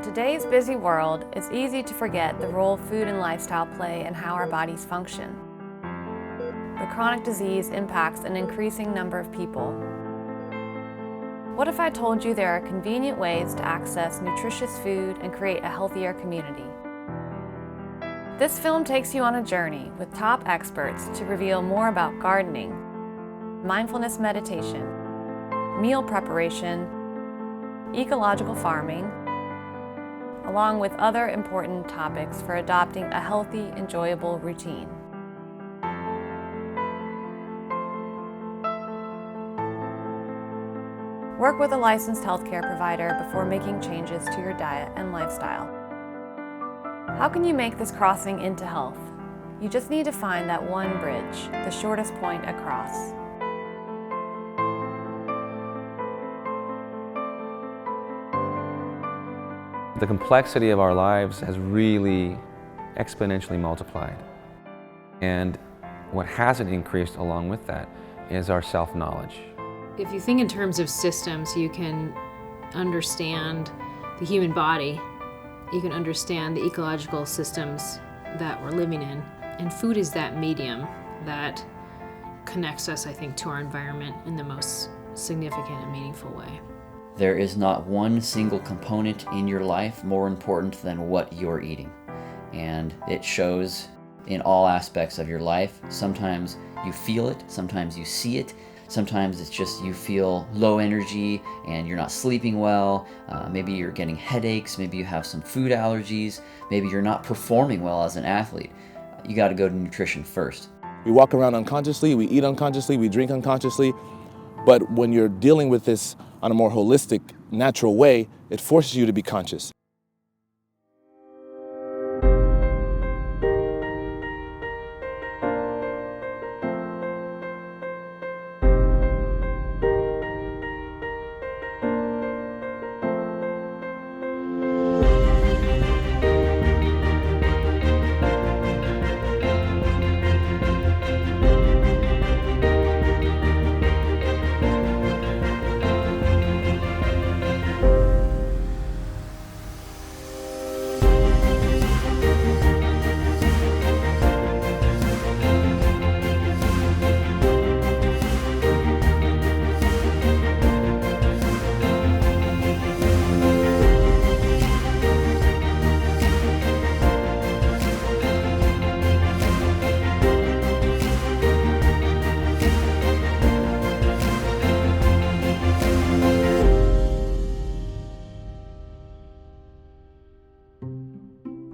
In today's busy world, it's easy to forget the role food and lifestyle play in how our bodies function. But chronic disease impacts an increasing number of people. What if I told you there are convenient ways to access nutritious food and create a healthier community? This film takes you on a journey with top experts to reveal more about gardening, mindfulness meditation, meal preparation, ecological farming, along with other important topics for adopting a healthy, enjoyable routine. Work with a licensed healthcare provider before making changes to your diet and lifestyle. How can you make this crossing into health? You just need to find that one bridge, the shortest point across. The complexity of our lives has really exponentially multiplied. And what hasn't increased along with that is our self-knowledge. If you think in terms of systems, you can understand the human body, you can understand the ecological systems that we're living in. And food is that medium that connects us, I think, to our environment in the most significant and meaningful way. There is not one single component in your life more important than what you're eating. And it shows in all aspects of your life. Sometimes you feel it, sometimes you see it, sometimes it's just you feel low energy and you're not sleeping well. Maybe you're getting headaches, maybe you have some food allergies, maybe you're not performing well as an athlete. You got to go to nutrition first. We walk around unconsciously, we eat unconsciously, we drink unconsciously, but when you're dealing with this on a more holistic, natural way, it forces you to be conscious.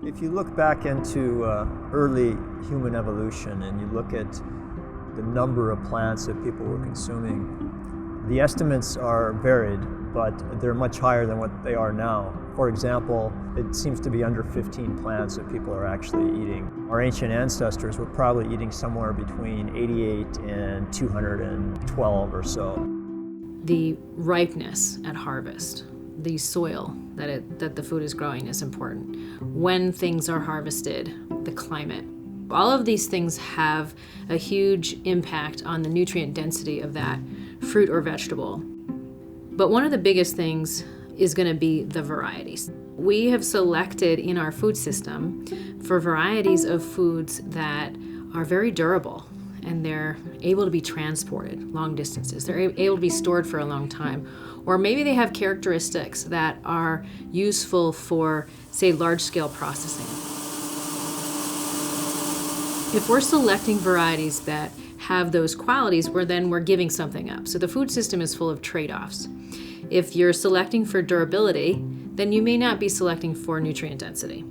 If you look back into early human evolution and you look at the number of plants that people were consuming, the estimates are varied, but they're much higher than what they are now. For example, it seems to be under 15 plants that people are actually eating. Our ancient ancestors were probably eating somewhere between 88 and 212 or so. The ripeness at harvest, the soil that the food is growing is important. When things are harvested, the climate. All of these things have a huge impact on the nutrient density of that fruit or vegetable. But one of the biggest things is going to be the varieties. We have selected in our food system for varieties of foods that are very durable and they're able to be transported long distances. They're able to be stored for a long time. Or maybe they have characteristics that are useful for, say, large-scale processing. If we're selecting varieties that have those qualities, we're giving something up. So the food system is full of trade-offs. If you're selecting for durability, then you may not be selecting for nutrient density.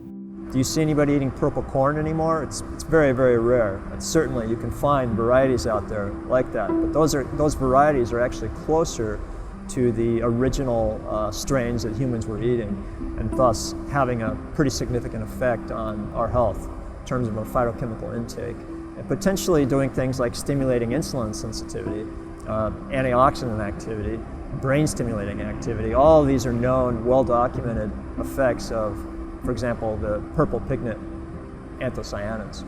Do you see anybody eating purple corn anymore? It's very, very rare. And certainly you can find varieties out there like that, but those varieties are actually closer to the original strains that humans were eating, and thus having a pretty significant effect on our health in terms of our phytochemical intake, and potentially doing things like stimulating insulin sensitivity, antioxidant activity, brain stimulating activity. All of these are known, well-documented effects of, for example, the purple pigment anthocyanins.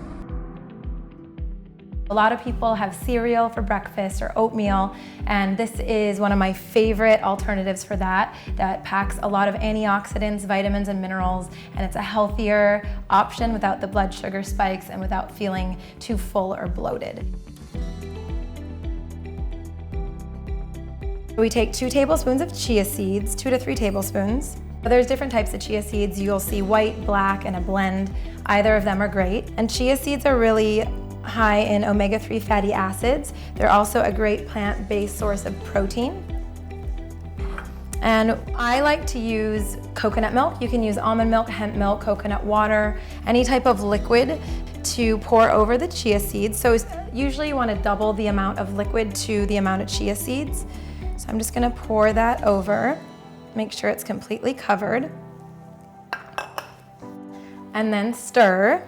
A lot of people have cereal for breakfast or oatmeal, and this is one of my favorite alternatives for that packs a lot of antioxidants, vitamins, and minerals, and it's a healthier option without the blood sugar spikes and without feeling too full or bloated. We take 2 tablespoons of chia seeds, 2 to 3 tablespoons. There's different types of chia seeds. You'll see white, black, and a blend. Either of them are great. And chia seeds are really high in omega-3 fatty acids. They're also a great plant-based source of protein. And I like to use coconut milk. You can use almond milk, hemp milk, coconut water, any type of liquid to pour over the chia seeds. So usually you want to double the amount of liquid to the amount of chia seeds. So I'm just going to pour that over, make sure it's completely covered, and then stir.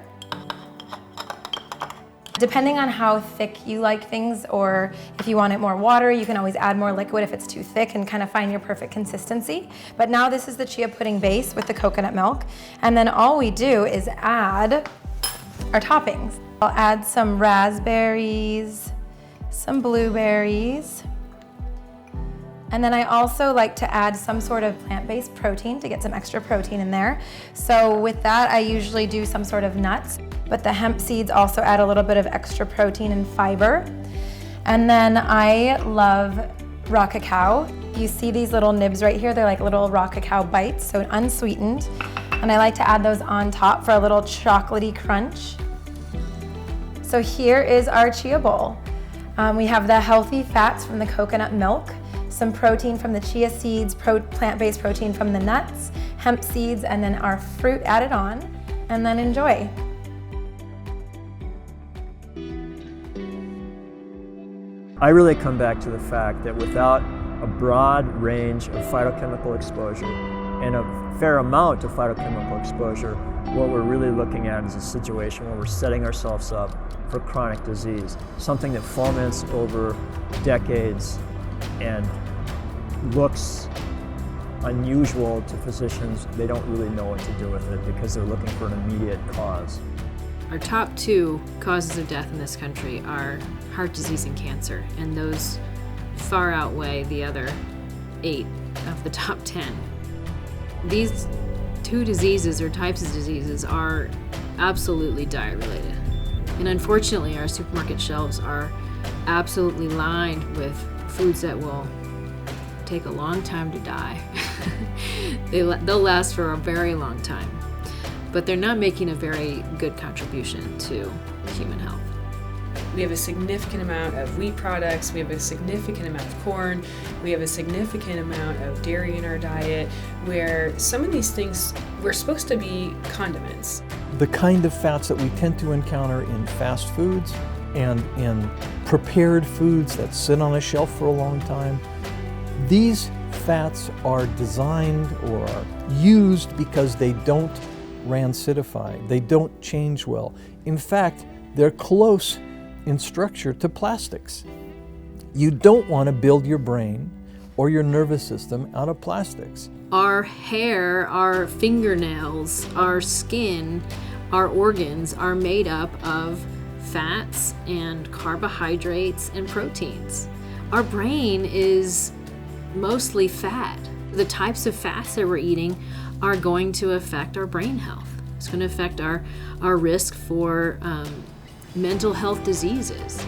Depending on how thick you like things, or if you want it more water, you can always add more liquid if it's too thick and kind of find your perfect consistency. But now this is the chia pudding base with the coconut milk. And then all we do is add our toppings. I'll add some raspberries, some blueberries, and then I also like to add some sort of plant-based protein to get some extra protein in there. So with that, I usually do some sort of nuts, but the hemp seeds also add a little bit of extra protein and fiber. And then I love raw cacao. You see these little nibs right here? They're like little raw cacao bites, so unsweetened. And I like to add those on top for a little chocolatey crunch. So here is our chia bowl. We have the healthy fats from the coconut milk, some protein from the chia seeds, plant-based protein from the nuts, hemp seeds, and then our fruit added on, and then enjoy. I really come back to the fact that without a broad range of phytochemical exposure and a fair amount of phytochemical exposure, what we're really looking at is a situation where we're setting ourselves up for chronic disease, something that foments over decades and looks unusual to physicians. They don't really know what to do with it because they're looking for an immediate cause. Our top 2 causes of death in this country are heart disease and cancer, and those far outweigh the other 8 of the top 10. These 2 diseases or types of diseases are absolutely diet related. And unfortunately, our supermarket shelves are absolutely lined with foods that will take a long time to die. They'll last for a very long time, but they're not making a very good contribution to human health. We have a significant amount of wheat products, we have a significant amount of corn, we have a significant amount of dairy in our diet, where some of these things were supposed to be condiments. The kind of fats that we tend to encounter in fast foods and in prepared foods that sit on a shelf for a long time, these fats are designed or are used because they don't rancidify, they don't change well. In fact, they're close in structure to plastics. You don't want to build your brain or your nervous system out of plastics. Our hair, our fingernails, our skin, our organs are made up of fats and carbohydrates and proteins. Our brain is mostly fat. The types of fats that we're eating are going to affect our brain health. It's going to affect our risk for mental health diseases.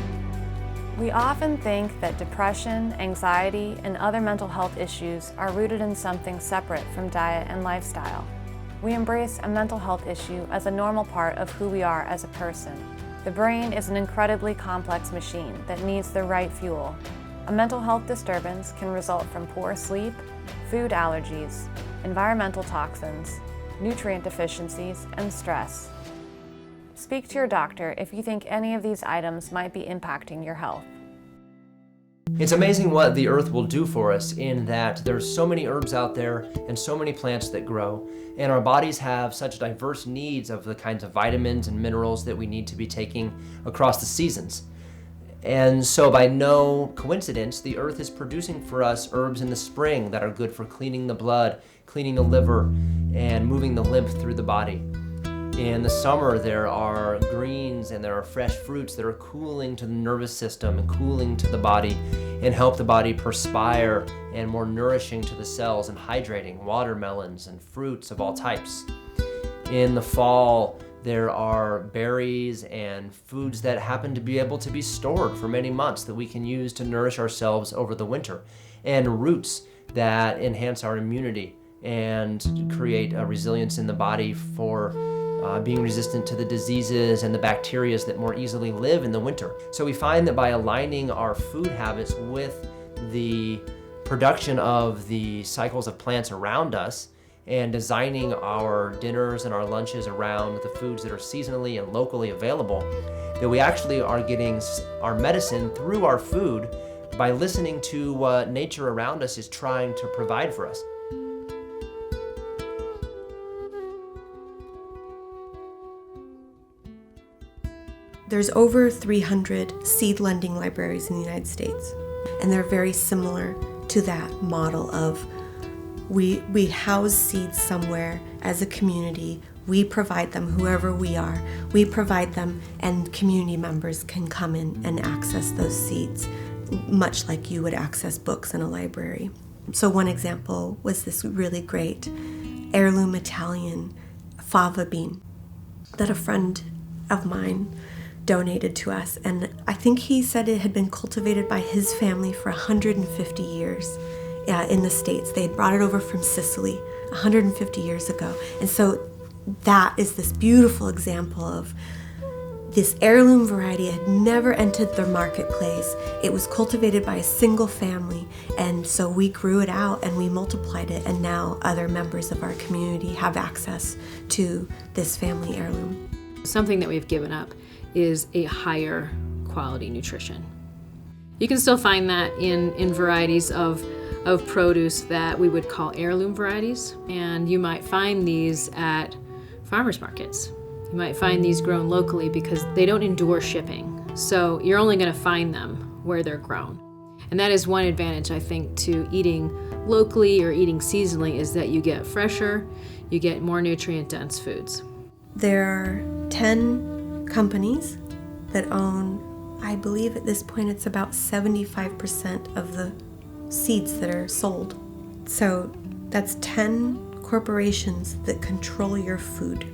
We often think that depression, anxiety, and other mental health issues are rooted in something separate from diet and lifestyle. We embrace a mental health issue as a normal part of who we are as a person. The brain is an incredibly complex machine that needs the right fuel. A mental health disturbance can result from poor sleep, food allergies, environmental toxins, nutrient deficiencies, and stress. Speak to your doctor if you think any of these items might be impacting your health. It's amazing what the earth will do for us in that there's so many herbs out there and so many plants that grow, and our bodies have such diverse needs of the kinds of vitamins and minerals that we need to be taking across the seasons. And so by no coincidence, the earth is producing for us herbs in the spring that are good for cleaning the blood, cleaning the liver, and moving the lymph through the body. In the summer, there are greens and there are fresh fruits that are cooling to the nervous system and cooling to the body and help the body perspire and more nourishing to the cells and hydrating, watermelons and fruits of all types. In the fall, there are berries and foods that happen to be able to be stored for many months that we can use to nourish ourselves over the winter, and roots that enhance our immunity and create a resilience in the body for being resistant to the diseases and the bacteria that more easily live in the winter. So we find that by aligning our food habits with the production of the cycles of plants around us and designing our dinners and our lunches around the foods that are seasonally and locally available, that we actually are getting our medicine through our food by listening to what nature around us is trying to provide for us. There's over 300 seed lending libraries in the United States, and they're very similar to that model of we house seeds somewhere as a community, we provide them, whoever we are, we provide them, and community members can come in and access those seeds, much like you would access books in a library. So one example was this really great heirloom Italian fava bean that a friend of mine donated to us, and I think he said it had been cultivated by his family for 150 years in the States. They had brought it over from Sicily 150 years ago, and so that is this beautiful example of this heirloom variety had never entered the marketplace. It was cultivated by a single family, and so we grew it out and we multiplied it, and now other members of our community have access to this family heirloom. Something that we've given up is a higher quality nutrition. You can still find that in varieties of produce that we would call heirloom varieties, and you might find these at farmers markets. You might find these grown locally because they don't endure shipping, so you're only going to find them where they're grown. And that is one advantage, I think, to eating locally or eating seasonally, is that you get fresher, you get more nutrient-dense foods. There are 10 companies that own, I believe at this point it's about 75% of the seeds that are sold. So that's 10 corporations that control your food.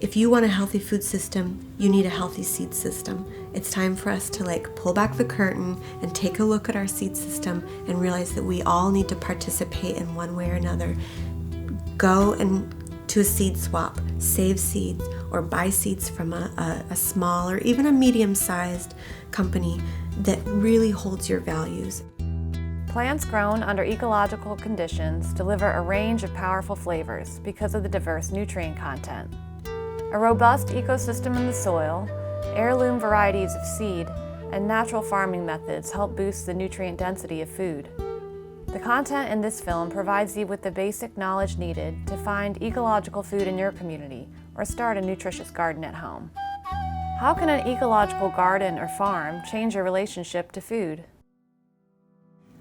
If you want a healthy food system, you need a healthy seed system. It's time for us to pull back the curtain and take a look at our seed system and realize that we all need to participate in one way or another. Go and to a seed swap, save seeds, or buy seeds from a small or even a medium-sized company that really holds your values. Plants grown under ecological conditions deliver a range of powerful flavors because of the diverse nutrient content. A robust ecosystem in the soil, heirloom varieties of seed, and natural farming methods help boost the nutrient density of food. The content in this film provides you with the basic knowledge needed to find ecological food in your community or start a nutritious garden at home. How can an ecological garden or farm change your relationship to food?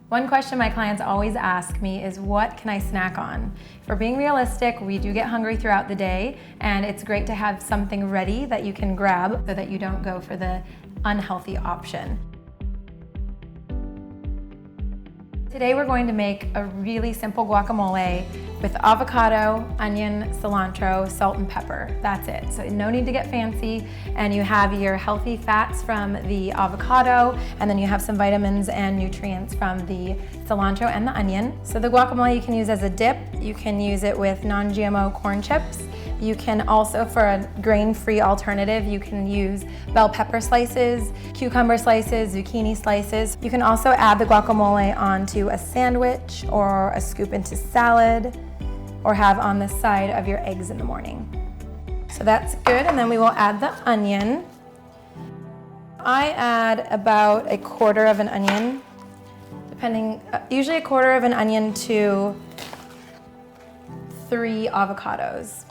One question my clients always ask me is, what can I snack on? If we're being realistic, we do get hungry throughout the day, and it's great to have something ready that you can grab so that you don't go for the unhealthy option. Today we're going to make a really simple guacamole with avocado, onion, cilantro, salt, and pepper. That's it. So no need to get fancy. And you have your healthy fats from the avocado, and then you have some vitamins and nutrients from the cilantro and the onion. So the guacamole you can use as a dip. You can use it with non-GMO corn chips. You can also, for a grain-free alternative, you can use bell pepper slices, cucumber slices, zucchini slices. You can also add the guacamole onto a sandwich or a scoop into salad, or have on the side of your eggs in the morning. So that's good, and then we will add the onion. I add about 1/4 of an onion, usually 1/4 of an onion to 3 avocados.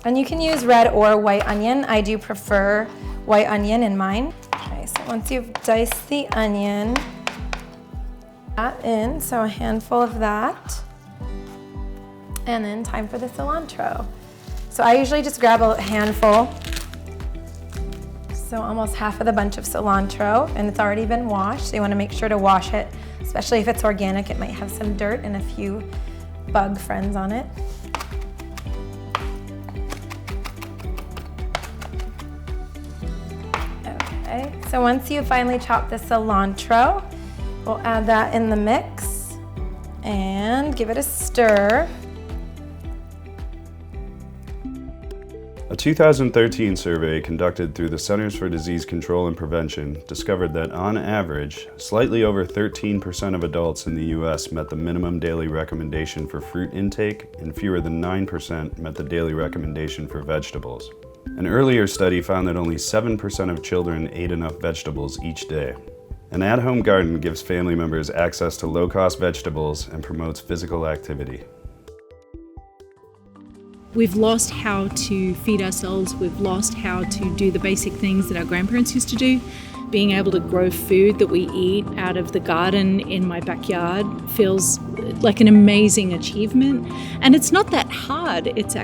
And you can use red or white onion. I do prefer white onion in mine. Okay, so once you've diced the onion, That in, so a handful of that. And then time for the cilantro. So I usually just grab a handful. So almost half of the bunch of cilantro, and it's already been washed. So you want to make sure to wash it, especially if it's organic. It might have some dirt and a few bug friends on it. Okay, so once you finally chop the cilantro, we'll add that in the mix and give it a stir. A 2013 survey conducted through the Centers for Disease Control and Prevention discovered that on average, slightly over 13% of adults in the US met the minimum daily recommendation for fruit intake, and fewer than 9% met the daily recommendation for vegetables. An earlier study found that only 7% of children ate enough vegetables each day. An at-home garden gives family members access to low-cost vegetables and promotes physical activity. We've lost how to feed ourselves, we've lost how to do the basic things that our grandparents used to do. Being able to grow food that we eat out of the garden in my backyard feels like an amazing achievement. And it's not that hard, it's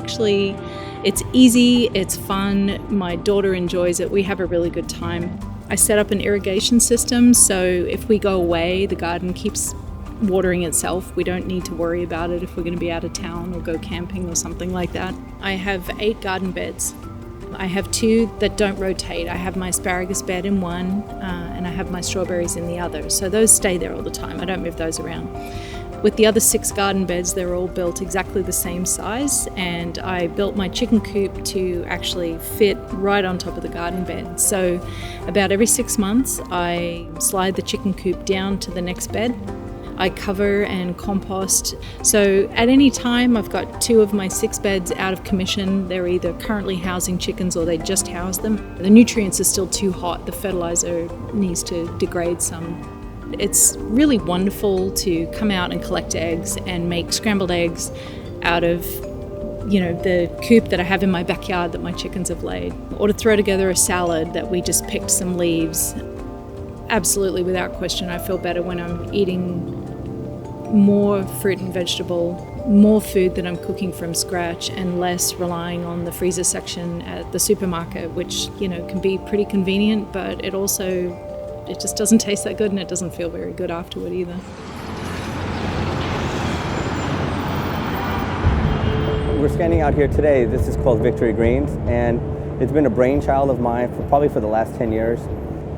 easy, it's fun, my daughter enjoys it, we have a really good time. I set up an irrigation system, so if we go away, the garden keeps watering itself. We don't need to worry about it if we're going to be out of town or go camping or something like that. I have 8 garden beds. I have 2 that don't rotate. I have my asparagus bed in one and I have my strawberries in the other. So those stay there all the time. I don't move those around. With the other 6 garden beds, they're all built exactly the same size, and I built my chicken coop to actually fit right on top of the garden bed. So about every 6 months, I slide the chicken coop down to the next bed. I cover and compost. So at any time, I've got 2 of my 6 beds out of commission. They're either currently housing chickens or they just house them. The nutrients are still too hot. The fertilizer needs to degrade some. It's really wonderful to come out and collect eggs and make scrambled eggs out of, the coop that I have in my backyard that my chickens have laid. Or to throw together a salad that we just picked some leaves. Absolutely, without question, I feel better when I'm eating more fruit and vegetable, more food that I'm cooking from scratch, and less relying on the freezer section at the supermarket, which, can be pretty convenient, but it just doesn't taste that good and it doesn't feel very good afterward either. We're standing out here today. This is called Victory Greens, and it's been a brainchild of mine probably for the last 10 years.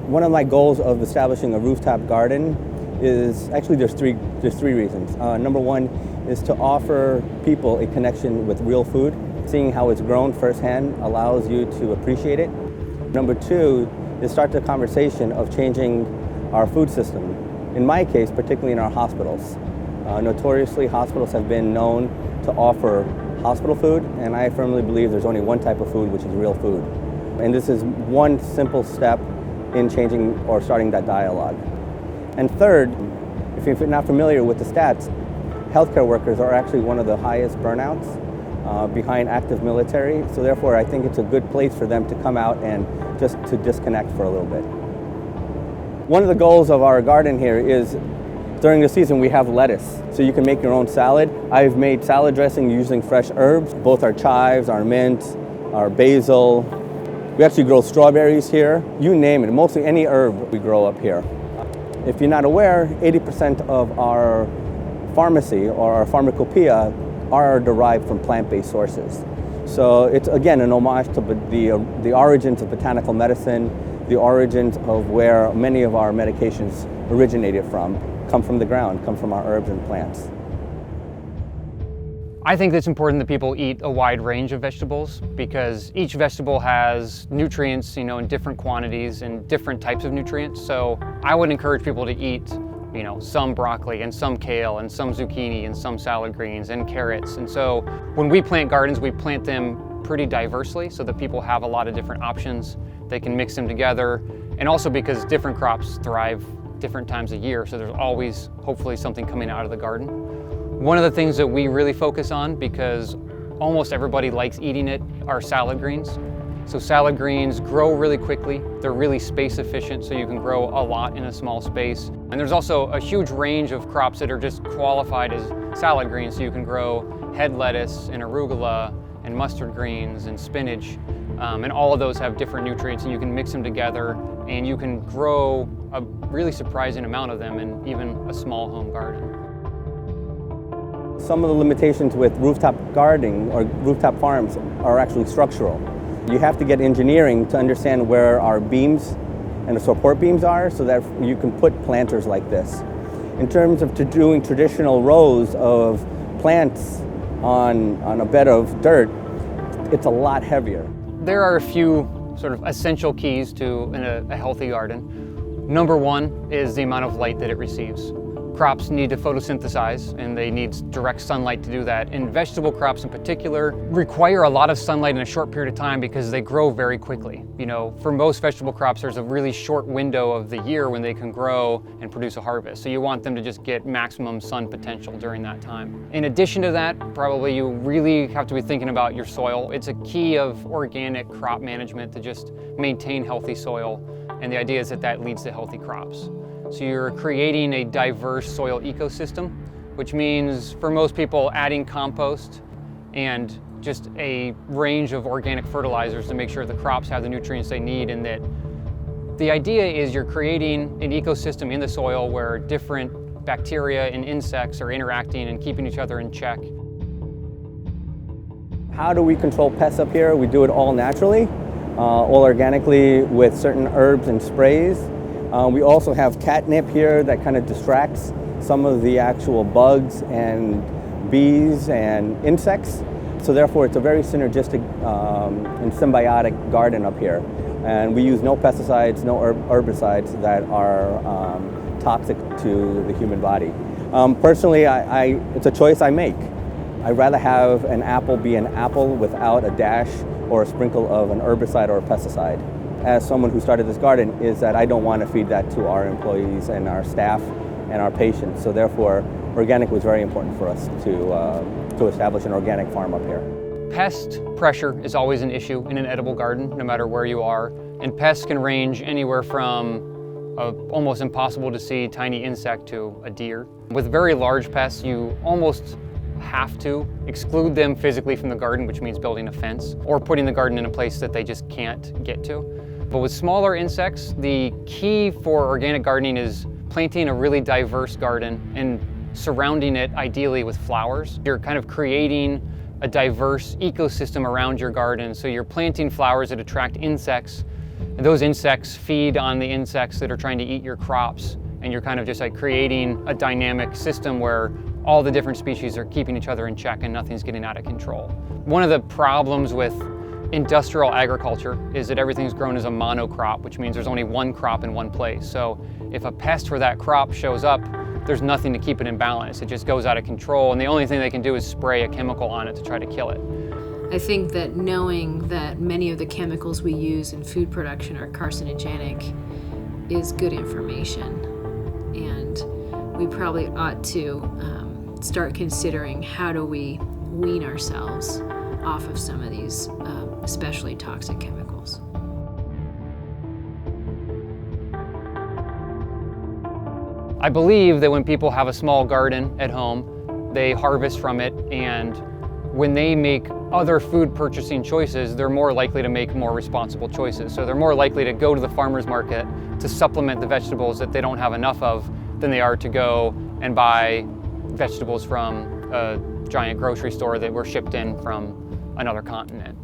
One of my goals of establishing a rooftop garden is, actually there's three reasons. Number one is to offer people a connection with real food. Seeing how it's grown firsthand allows you to appreciate it. Number two is start the conversation of changing our food system. In my case, particularly in our hospitals. Notoriously, hospitals have been known to offer hospital food, and I firmly believe there's only one type of food, which is real food. And this is one simple step in changing or starting that dialogue. And third, if you're not familiar with the stats, healthcare workers are actually one of the highest burnouts behind active military. So therefore, I think it's a good place for them to come out and just to disconnect for a little bit. One of the goals of our garden here is during the season we have lettuce, so you can make your own salad. I've made salad dressing using fresh herbs, both our chives, our mint, our basil. We actually grow strawberries here, you name it, mostly any herb we grow up here. If you're not aware, 80% of our pharmacy or our pharmacopoeia are derived from plant-based sources. So it's again an homage to the origins of botanical medicine, the origins of where many of our medications originated from, come from the ground, come from our herbs and plants. I think it's important that people eat a wide range of vegetables because each vegetable has nutrients, in different quantities and different types of nutrients. So I would encourage people to eat, some broccoli and some kale and some zucchini and some salad greens and carrots. And so when we plant gardens, we plant them pretty diversely so that people have a lot of different options. They can mix them together, and also because different crops thrive different times a year, so there's always hopefully something coming out of the garden. One of the things that we really focus on, because almost everybody likes eating it, are salad greens. So salad greens grow really quickly. They're really space efficient, so you can grow a lot in a small space. And there's also a huge range of crops that are just qualified as salad greens, so you can grow head lettuce and arugula and mustard greens and spinach, and all of those have different nutrients, and you can mix them together and you can grow a really surprising amount of them in even a small home garden. Some of the limitations with rooftop gardening or rooftop farms are actually structural. You have to get engineering to understand where our beams and the support beams are so that you can put planters like this. In terms of doing traditional rows of plants on a bed of dirt, it's a lot heavier. There are a few sort of essential keys to a healthy garden. Number one is the amount of light that it receives. Crops need to photosynthesize, and they need direct sunlight to do that. And vegetable crops in particular require a lot of sunlight in a short period of time because they grow very quickly. You know, for most vegetable crops, there's a really short window of the year when they can grow and produce a harvest. So you want them to just get maximum sun potential during that time. In addition to that, probably you really have to be thinking about your soil. It's a key of organic crop management to just maintain healthy soil. And the idea is that that leads to healthy crops. So you're creating a diverse soil ecosystem, which means for most people adding compost and just a range of organic fertilizers to make sure the crops have the nutrients they need, and that the idea is you're creating an ecosystem in the soil where different bacteria and insects are interacting and keeping each other in check. How do we control pests up here? We do it all naturally, all organically with certain herbs and sprays. We also have catnip here that kind of distracts some of the actual bugs and bees and insects. So therefore it's a very synergistic and symbiotic garden up here. And we use no pesticides, no herbicides that are toxic to the human body. Personally, it's a choice I make. I'd rather have an apple be an apple without a dash or a sprinkle of an herbicide or a pesticide. As someone who started this garden, is that I don't want to feed that to our employees and our staff and our patients. So therefore, organic was very important for us to establish an organic farm up here. Pest pressure is always an issue in an edible garden, no matter where you are. And pests can range anywhere from almost impossible to see tiny insect to a deer. With very large pests, you almost have to exclude them physically from the garden, which means building a fence or putting the garden in a place that they just can't get to. But with smaller insects, the key for organic gardening is planting a really diverse garden and surrounding it ideally with flowers. You're kind of creating a diverse ecosystem around your garden. So you're planting flowers that attract insects, and those insects feed on the insects that are trying to eat your crops. And you're kind of just like creating a dynamic system where all the different species are keeping each other in check and nothing's getting out of control. One of the problems with industrial agriculture is that everything's grown as a monocrop, which means there's only one crop in one place. So if a pest for that crop shows up, there's nothing to keep it in balance. It just goes out of control, and the only thing they can do is spray a chemical on it to try to kill it. I think that knowing that many of the chemicals we use in food production are carcinogenic is good information. And we probably ought to start considering how do we wean ourselves off of some of these especially toxic chemicals. I believe that when people have a small garden at home, they harvest from it, and when they make other food purchasing choices, they're more likely to make more responsible choices. So they're more likely to go to the farmer's market to supplement the vegetables that they don't have enough of than they are to go and buy vegetables from a giant grocery store that were shipped in from another continent.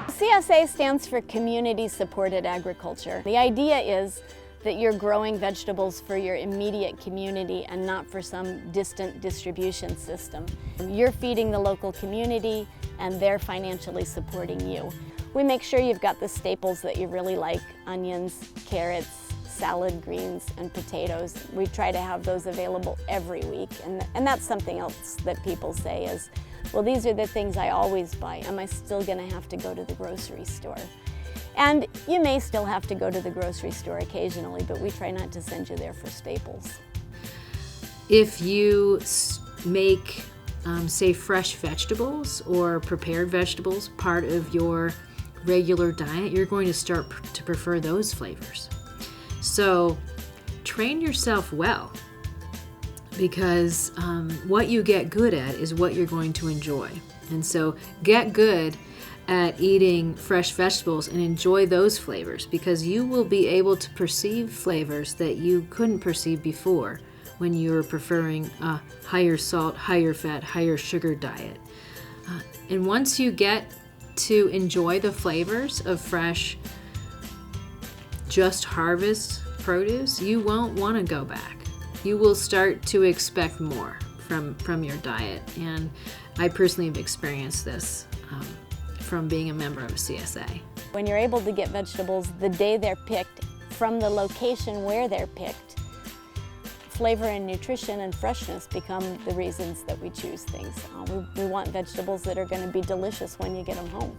CSA stands for Community Supported Agriculture. The idea is that you're growing vegetables for your immediate community and not for some distant distribution system. You're feeding the local community and they're financially supporting you. We make sure you've got the staples that you really like: onions, carrots, salad greens, and potatoes. We try to have those available every week, and that's something else that people say is, well, these are the things I always buy. Am I still gonna have to go to the grocery store? And you may still have to go to the grocery store occasionally, but we try not to send you there for staples. If you make, say, fresh vegetables or prepared vegetables part of your regular diet, you're going to start to prefer those flavors. So train yourself well, because what you get good at is what you're going to enjoy. And so get good at eating fresh vegetables and enjoy those flavors, because you will be able to perceive flavors that you couldn't perceive before when you were preferring a higher salt, higher fat, higher sugar diet. And once you get to enjoy the flavors of fresh, just harvest produce, you won't want to go back. You will start to expect more from your diet. And I personally have experienced this from being a member of a CSA. When you're able to get vegetables the day they're picked, from the location where they're picked, flavor and nutrition and freshness become the reasons that we choose things. We want vegetables that are going to be delicious when you get them home.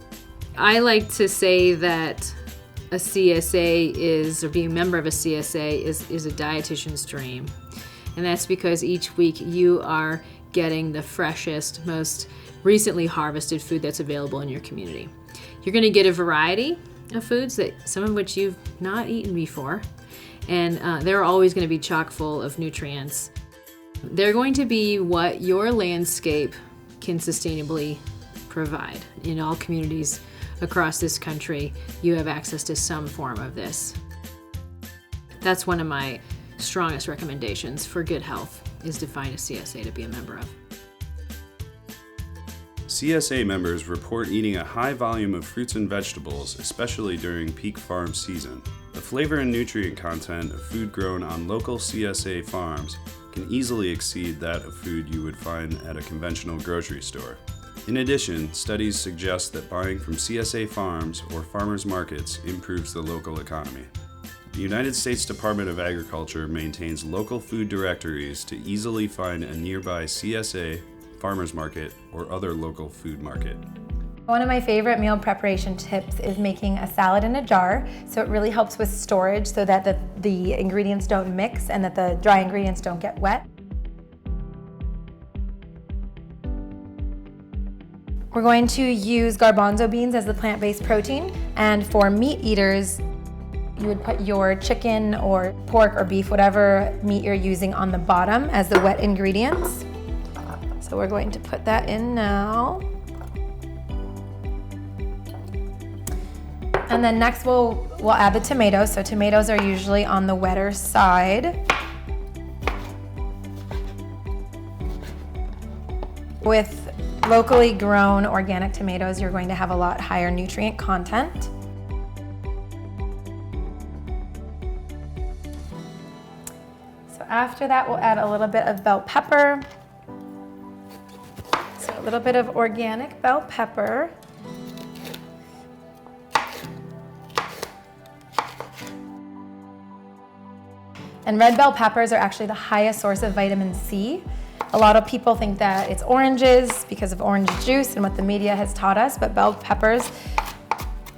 I like to say that a CSA is, or being a member of a CSA is a dietitian's dream. And that's because each week you are getting the freshest, most recently harvested food that's available in your community. You're going to get a variety of foods, that some of which you've not eaten before, and they're always going to be chock full of nutrients. They're going to be what your landscape can sustainably provide. In all communities across this country, you have access to some form of this. That's one of my strongest recommendations for good health, is to find a CSA to be a member of. CSA members report eating a high volume of fruits and vegetables, especially during peak farm season. The flavor and nutrient content of food grown on local CSA farms can easily exceed that of food you would find at a conventional grocery store. In addition, studies suggest that buying from CSA farms or farmers markets improves the local economy. The United States Department of Agriculture maintains local food directories to easily find a nearby CSA, farmers market, or other local food market. One of my favorite meal preparation tips is making a salad in a jar. So it really helps with storage so that the ingredients don't mix and that the dry ingredients don't get wet. We're going to use garbanzo beans as the plant-based protein, and for meat eaters, you would put your chicken or pork or beef, whatever meat you're using, on the bottom as the wet ingredients. So we're going to put that in now. And then next we'll add the tomatoes. So tomatoes are usually on the wetter side. With locally grown organic tomatoes, you're going to have a lot higher nutrient content. So after that, we'll add a little bit of bell pepper. So a little bit of organic bell pepper. And red bell peppers are actually the highest source of vitamin C. A lot of people think that it's oranges because of orange juice and what the media has taught us, but bell peppers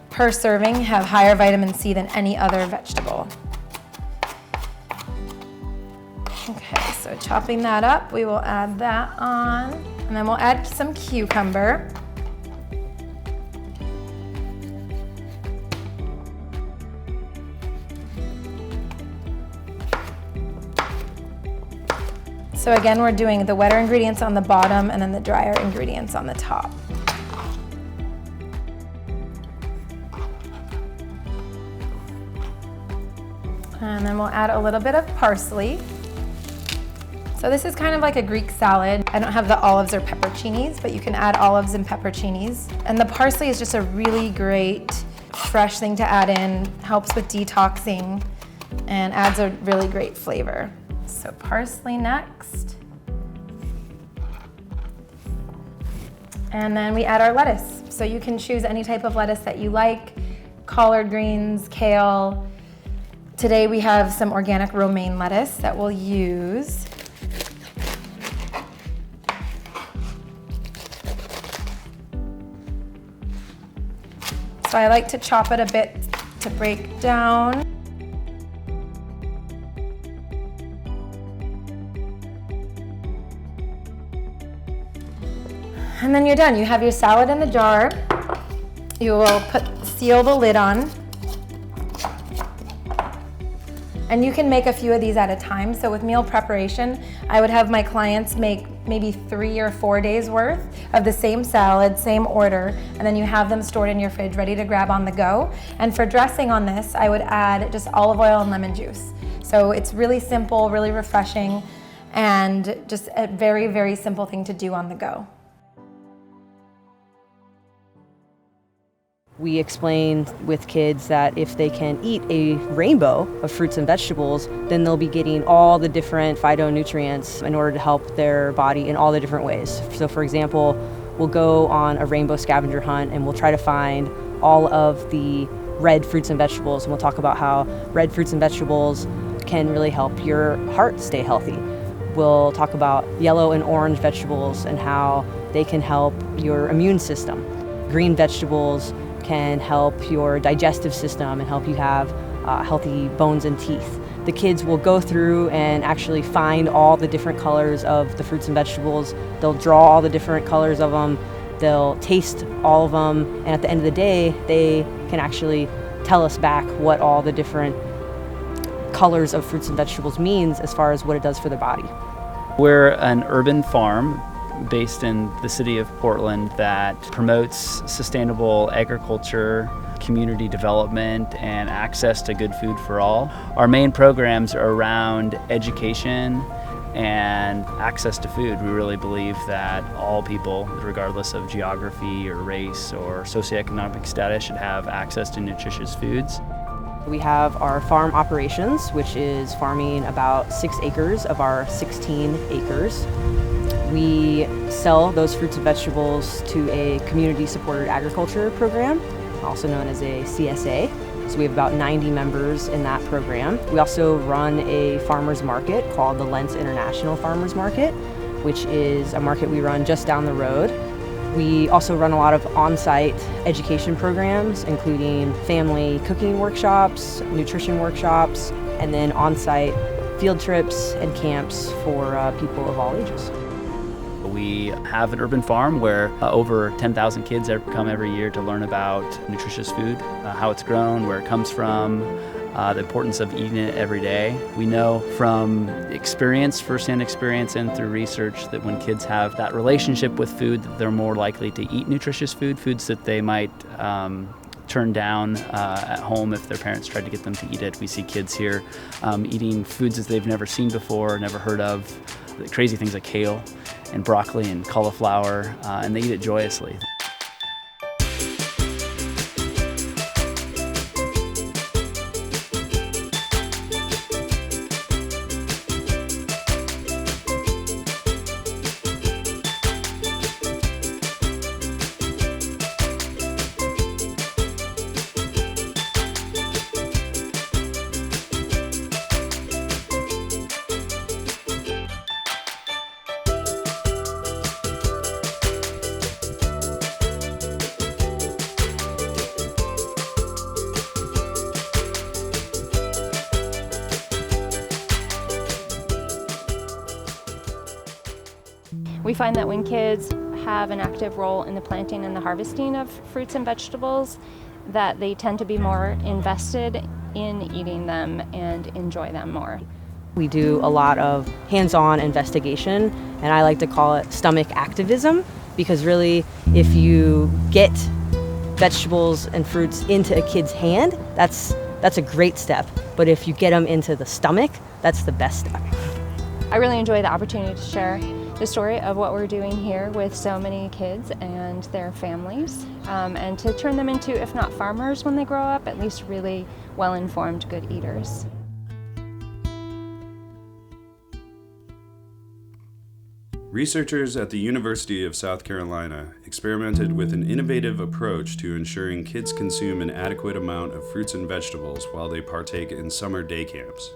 per serving have higher vitamin C than any other vegetable. Okay, so chopping that up, we will add that on, and then we'll add some cucumber. So again, we're doing the wetter ingredients on the bottom and then the drier ingredients on the top. And then we'll add a little bit of parsley. So this is kind of like a Greek salad. I don't have the olives or pepperoncinis, but you can add olives and pepperoncinis. And the parsley is just a really great fresh thing to add in, helps with detoxing, and adds a really great flavor. So parsley next. And then we add our lettuce. So you can choose any type of lettuce that you like, collard greens, kale. Today we have some organic romaine lettuce that we'll use. So I like to chop it a bit to break down. And then you're done. You have your salad in the jar. You will seal the lid on. And you can make a few of these at a time. So with meal preparation, I would have my clients make maybe 3 or 4 days worth of the same salad, same order, and then you have them stored in your fridge ready to grab on the go. And for dressing on this, I would add just olive oil and lemon juice. So it's really simple, really refreshing, and just a very, very simple thing to do on the go. We explain with kids that if they can eat a rainbow of fruits and vegetables, then they'll be getting all the different phytonutrients in order to help their body in all the different ways. So for example, we'll go on a rainbow scavenger hunt and we'll try to find all of the red fruits and vegetables, and we'll talk about how red fruits and vegetables can really help your heart stay healthy. We'll talk about yellow and orange vegetables and how they can help your immune system. Green vegetables can help your digestive system and help you have healthy bones and teeth. The kids will go through and actually find all the different colors of the fruits and vegetables. They'll draw all the different colors of them. They'll taste all of them. And at the end of the day, they can actually tell us back what all the different colors of fruits and vegetables means as far as what it does for the body. We're an urban farm based in the city of Portland that promotes sustainable agriculture, community development, and access to good food for all. Our main programs are around education and access to food. We really believe that all people, regardless of geography or race or socioeconomic status, should have access to nutritious foods. We have our farm operations, which is farming about 6 acres of our 16 acres. We sell those fruits and vegetables to a community-supported agriculture program, also known as a CSA. So we have about 90 members in that program. We also run a farmers market called the Lentz International Farmers Market, which is a market we run just down the road. We also run a lot of on-site education programs, including family cooking workshops, nutrition workshops, and then on-site field trips and camps for people of all ages. We have an urban farm where over 10,000 kids come every year to learn about nutritious food, how it's grown, where it comes from, the importance of eating it every day. We know from experience, firsthand experience, and through research that when kids have that relationship with food, that they're more likely to eat nutritious food, foods that they might turn down at home if their parents tried to get them to eat it. We see kids here eating foods that they've never seen before, never heard of, crazy things like kale and broccoli and cauliflower, and they eat it joyously. We find that when kids have an active role in the planting and the harvesting of fruits and vegetables, that they tend to be more invested in eating them and enjoy them more. We do a lot of hands-on investigation, and I like to call it stomach activism, because really, if you get vegetables and fruits into a kid's hand, that's a great step. But if you get them into the stomach, that's the best step. I really enjoy the opportunity to share the story of what we're doing here with so many kids and their families, and to turn them into, if not farmers when they grow up, at least really well-informed, good eaters. Researchers at the University of South Carolina experimented with an innovative approach to ensuring kids consume an adequate amount of fruits and vegetables while they partake in summer day camps.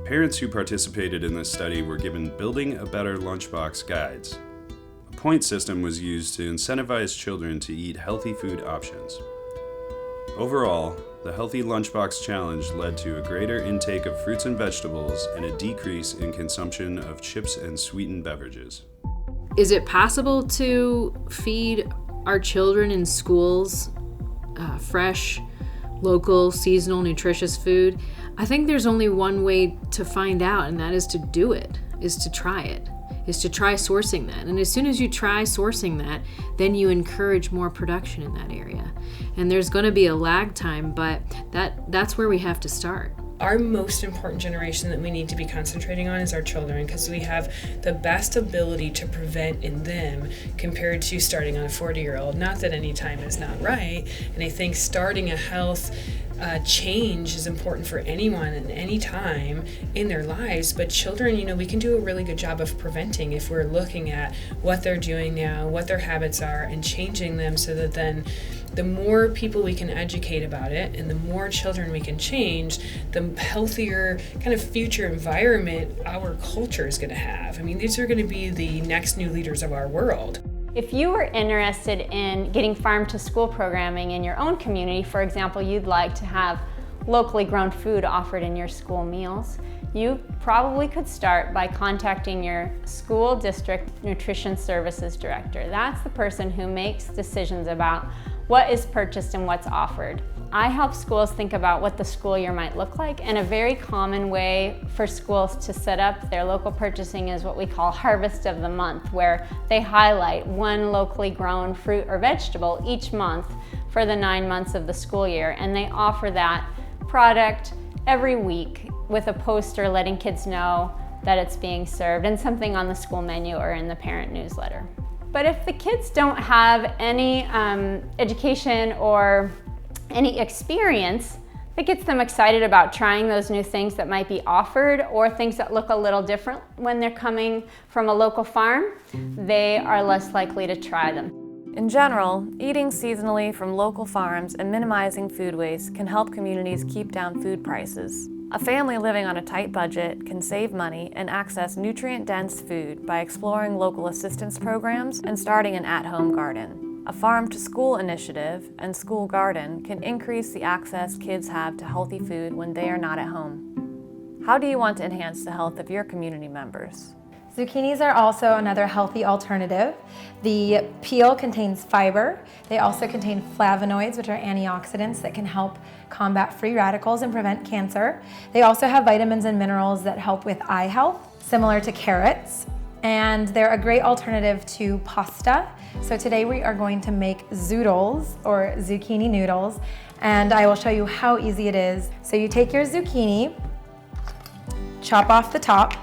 Parents who participated in this study were given Building a Better Lunchbox guides. A point system was used to incentivize children to eat healthy food options. Overall, the Healthy Lunchbox Challenge led to a greater intake of fruits and vegetables and a decrease in consumption of chips and sweetened beverages. Is it possible to feed our children in schools fresh, local, seasonal, nutritious food, I think there's only one way to find out, and that is to do it, is to try it, is to try sourcing that. And as soon as you try sourcing that, then you encourage more production in that area. And there's going to be a lag time, but that's where we have to start. Our most important generation that we need to be concentrating on is our children, because we have the best ability to prevent in them compared to starting on a 40-year-old. Not that any time is not right, and I think starting a health change is important for anyone at any time in their lives, but children, we can do a really good job of preventing if we're looking at what they're doing now, what their habits are, and changing them, so that then the more people we can educate about it and the more children we can change, the healthier kind of future environment our culture is going to have. I mean, these are going to be the next new leaders of our world. If you are interested in getting farm to school programming in your own community, for example, you'd like to have locally grown food offered in your school meals, you probably could start by contacting your school district nutrition services director. That's the person who makes decisions about what is purchased and what's offered. I help schools think about what the school year might look like, and a very common way for schools to set up their local purchasing is what we call Harvest of the Month, where they highlight one locally grown fruit or vegetable each month for the 9 months of the school year, and they offer that product every week with a poster letting kids know that it's being served and something on the school menu or in the parent newsletter. But if the kids don't have any education or any experience that gets them excited about trying those new things that might be offered, or things that look a little different when they're coming from a local farm, they are less likely to try them. In general, eating seasonally from local farms and minimizing food waste can help communities keep down food prices. A family living on a tight budget can save money and access nutrient-dense food by exploring local assistance programs and starting an at-home garden. A farm-to-school initiative and school garden can increase the access kids have to healthy food when they are not at home. How do you want to enhance the health of your community members? Zucchinis are also another healthy alternative. The peel contains fiber. They also contain flavonoids, which are antioxidants that can help combat free radicals and prevent cancer. They also have vitamins and minerals that help with eye health, similar to carrots. And they're a great alternative to pasta. So today we are going to make Zoodles, or zucchini noodles, and I will show you how easy it is. So you take your zucchini, chop off the top,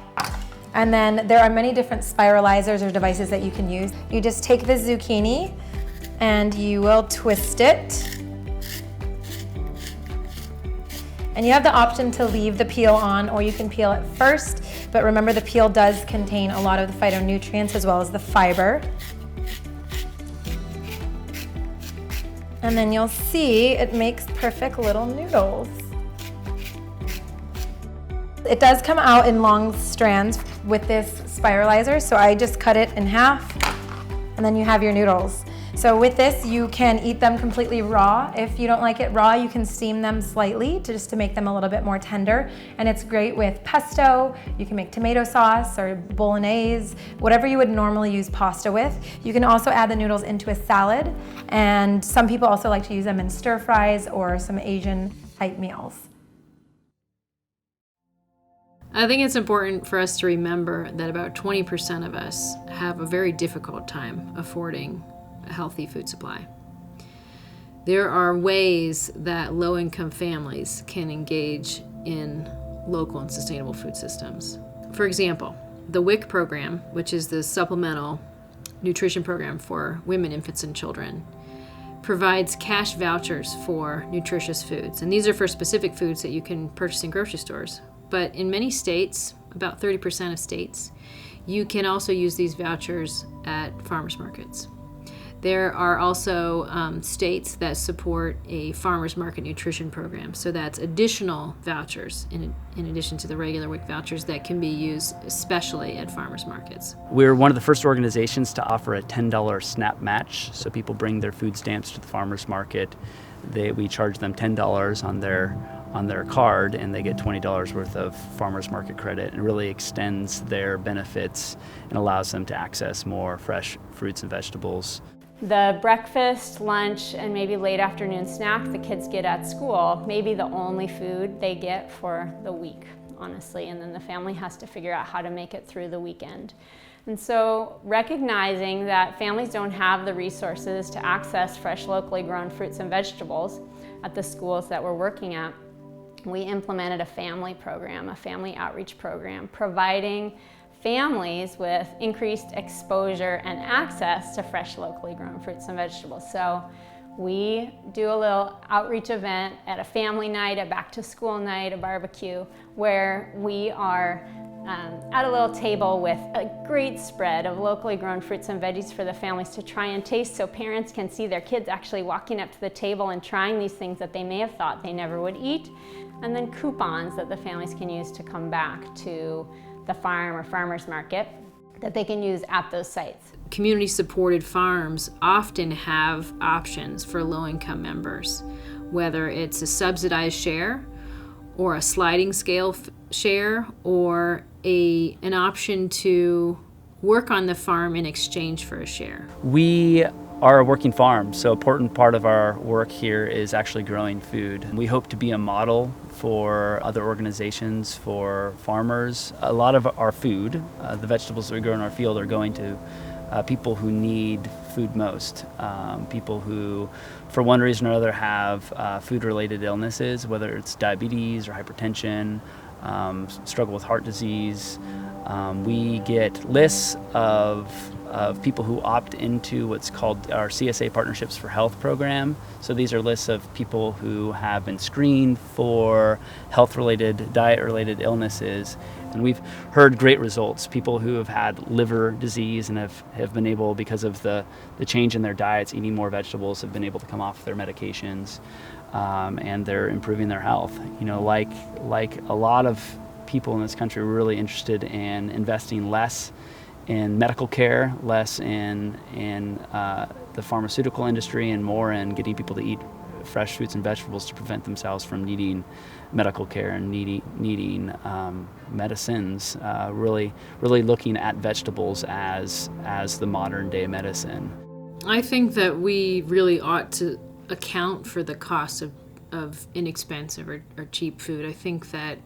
and then there are many different spiralizers or devices that you can use. You just take the zucchini and you will twist it. And you have the option to leave the peel on, or you can peel it first, but remember the peel does contain a lot of the phytonutrients as well as the fiber. And then you'll see it makes perfect little noodles. It does come out in long strands with this spiralizer, so I just cut it in half, and then you have your noodles. So with this, you can eat them completely raw. If you don't like it raw, you can steam them slightly just to make them a little bit more tender. And it's great with pesto. You can make tomato sauce or bolognese, whatever you would normally use pasta with. You can also add the noodles into a salad, and some people also like to use them in stir fries or some Asian type meals. I think it's important for us to remember that about 20% of us have a very difficult time affording a healthy food supply. There are ways that low-income families can engage in local and sustainable food systems. For example, the WIC program, which is the Supplemental Nutrition Program for Women, Infants, and Children, provides cash vouchers for nutritious foods. And these are for specific foods that you can purchase in grocery stores. But in many states, about 30% of states, you can also use these vouchers at farmers markets. There are also states that support a farmers market nutrition program. So that's additional vouchers in addition to the regular WIC vouchers that can be used especially at farmers markets. We're one of the first organizations to offer a $10 SNAP match. So people bring their food stamps to the farmers market. We charge them $10 on their card, and they get $20 worth of farmers market credit, and really extends their benefits and allows them to access more fresh fruits and vegetables. The breakfast, lunch, and maybe late afternoon snack the kids get at school may be the only food they get for the week, honestly, and then the family has to figure out how to make it through the weekend. And so recognizing that families don't have the resources to access fresh, locally grown fruits and vegetables at the schools that we're working at, we implemented a family program, a family outreach program, providing families with increased exposure and access to fresh, locally grown fruits and vegetables. So we do a little outreach event at a family night, a back to school night, a barbecue, where we are at a little table with a great spread of locally grown fruits and veggies for the families to try and taste, so parents can see their kids actually walking up to the table and trying these things that they may have thought they never would eat. And then coupons that the families can use to come back to the farm or farmer's market that they can use at those sites. Community-supported farms often have options for low-income members, whether it's a subsidized share or a sliding scale share or an option to work on the farm in exchange for a share. We are a working farm, so an important part of our work here is actually growing food. We hope to be a model for other organizations, for farmers. A lot of our food, the vegetables that we grow in our field, are going to people who need food most. People who, for one reason or another, have food-related illnesses, whether it's diabetes or hypertension, struggle with heart disease. We get lists of people who opt into what's called our CSA Partnerships for Health program. So these are lists of people who have been screened for health-related, diet-related illnesses. And we've heard great results. People who have had liver disease and have been able, because of the change in their diets, eating more vegetables, have been able to come off their medications, and they're improving their health. You know, like a lot of people in this country, we're really interested in investing less in medical care, less in the pharmaceutical industry, and more in getting people to eat fresh fruits and vegetables to prevent themselves from needing medical care and needing medicines. Really looking at vegetables as the modern day medicine. I think that we really ought to account for the cost of inexpensive or cheap food. I think that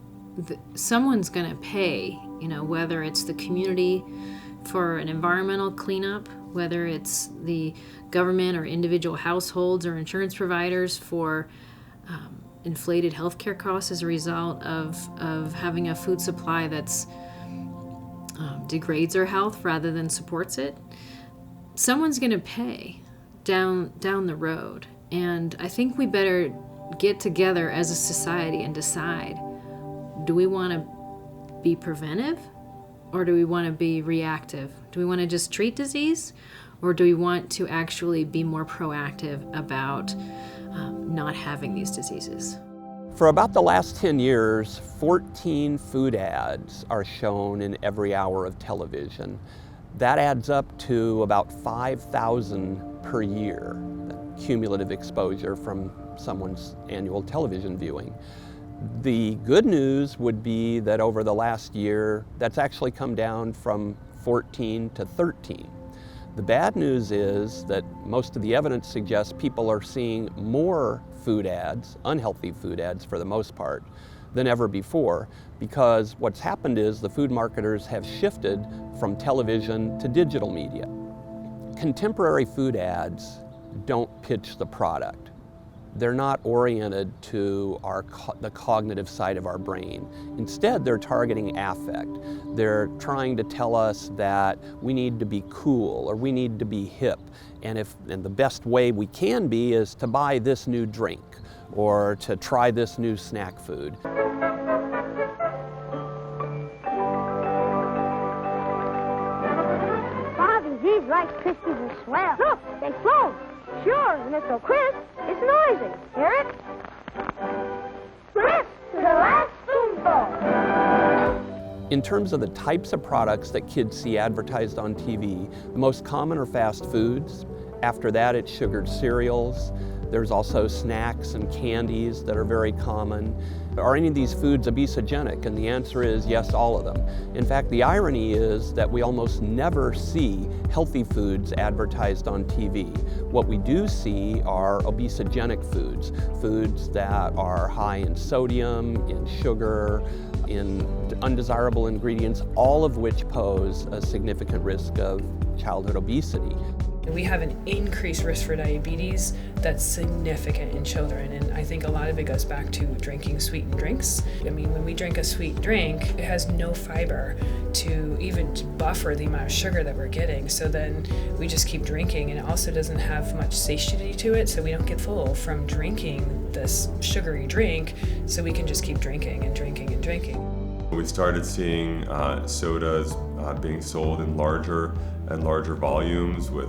someone's going to pay, you know, whether it's the community for an environmental cleanup, whether it's the government or individual households or insurance providers for inflated healthcare costs as a result of having a food supply that's degrades our health rather than supports it. Someone's going to pay down the road, and I think we better get together as a society and decide, do we want to be preventive or do we want to be reactive? Do we want to just treat disease, or do we want to actually be more proactive about not having these diseases? For about the last 10 years, 14 food ads are shown in every hour of television. That adds up to about 5,000 per year, cumulative exposure from someone's annual television viewing. The good news would be that over the last year, that's actually come down from 14 to 13. The bad news is that most of the evidence suggests people are seeing more food ads, unhealthy food ads for the most part, than ever before, because what's happened is the food marketers have shifted from television to digital media. Contemporary food ads don't pitch the product. They're not oriented to the cognitive side of our brain. Instead, they're targeting affect. They're trying to tell us that we need to be cool or we need to be hip. And the best way we can be is to buy this new drink or to try this new snack food. Bobby, these Rice Krispies are swell. Look, they float. Sure, and they're so crisp, it's noisy. Hear it? Crisp to the last spoonful. In terms of the types of products that kids see advertised on TV, the most common are fast foods. After that, it's sugared cereals. There's also snacks and candies that are very common. Are any of these foods obesogenic? And the answer is yes, all of them. In fact, the irony is that we almost never see healthy foods advertised on TV. What we do see are obesogenic foods, foods that are high in sodium, in sugar, in undesirable ingredients, all of which pose a significant risk of childhood obesity. We have an increased risk for diabetes that's significant in children, and I think a lot of it goes back to drinking sweetened drinks. I mean, when we drink a sweet drink, it has no fiber to even buffer the amount of sugar that we're getting, so then we just keep drinking, and it also doesn't have much satiety to it, so we don't get full from drinking this sugary drink, so we can just keep drinking and drinking and drinking. We started seeing sodas being sold in larger and larger volumes, with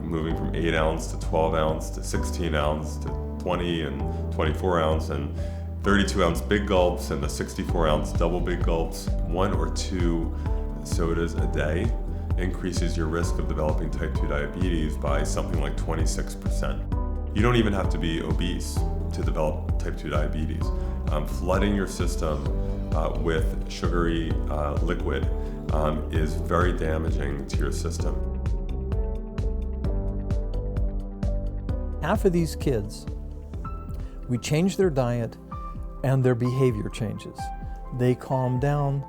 moving from 8 ounce to 12 ounce to 16 ounce to 20 and 24 ounce and 32 ounce big gulps and the 64 ounce double big gulps. 1 or 2 sodas a day increases your risk of developing type 2 diabetes by something like 26%. You don't even have to be obese to develop type 2 diabetes. Flooding your system with sugary liquid is very damaging to your system. Half of these kids, we change their diet and their behavior changes. They calm down,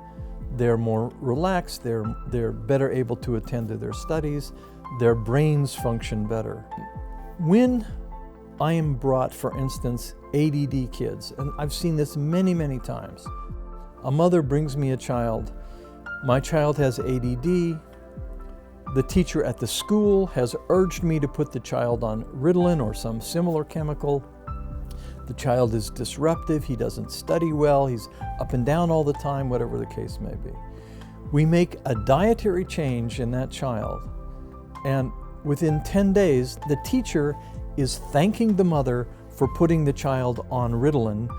they're more relaxed, they're better able to attend to their studies, their brains function better. When I am brought, for instance, ADD kids, and I've seen this many, many times. A mother brings me a child. My child has ADD. The teacher at the school has urged me to put the child on Ritalin or some similar chemical. The child is disruptive, he doesn't study well, he's up and down all the time, whatever the case may be. We make a dietary change in that child, and within 10 days, the teacher is thanking the mother for putting the child on Ritalin,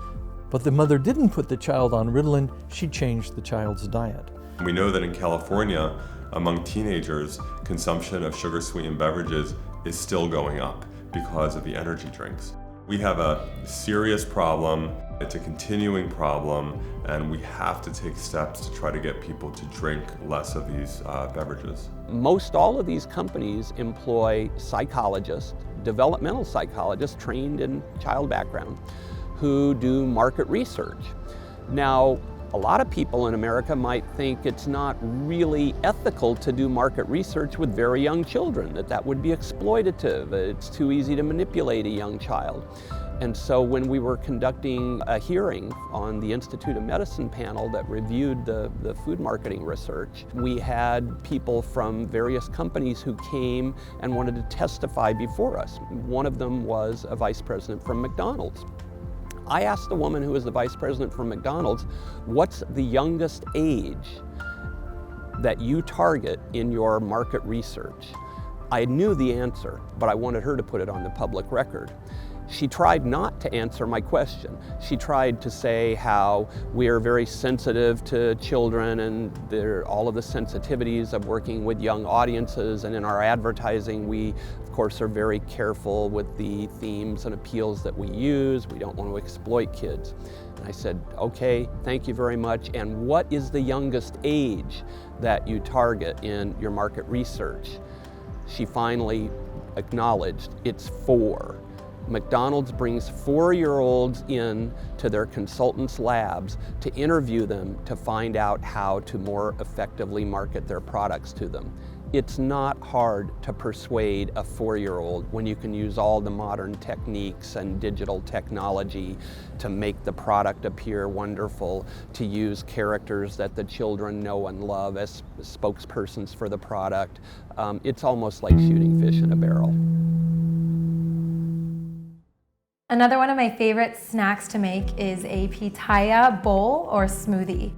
but the mother didn't put the child on Ritalin, she changed the child's diet. We know that in California, among teenagers, consumption of sugar-sweetened beverages is still going up because of the energy drinks. We have a serious problem, it's a continuing problem, and we have to take steps to try to get people to drink less of these beverages. Most all of these companies employ psychologists, developmental psychologists trained in child background, who do market research. Now, a lot of people in America might think it's not really ethical to do market research with very young children, that would be exploitative, it's too easy to manipulate a young child. And so when we were conducting a hearing on the Institute of Medicine panel that reviewed the food marketing research, we had people from various companies who came and wanted to testify before us. One of them was a vice president from McDonald's. I asked the woman who was the vice president from McDonald's, what's the youngest age that you target in your market research? I knew the answer, but I wanted her to put it on the public record. She tried not to answer my question. She tried to say how we are very sensitive to children and all of the sensitivities of working with young audiences, and in our advertising we of course are very careful with the themes and appeals that we use. We don't want to exploit kids. And I said, okay, thank you very much, and what is the youngest age that you target in your market research? She finally acknowledged it's 4. McDonald's brings 4-year-olds in to their consultants' labs to interview them to find out how to more effectively market their products to them. It's not hard to persuade a 4-year-old when you can use all the modern techniques and digital technology to make the product appear wonderful, to use characters that the children know and love as spokespersons for the product. It's almost like shooting fish in a barrel. Another one of my favorite snacks to make is a pitaya bowl or smoothie.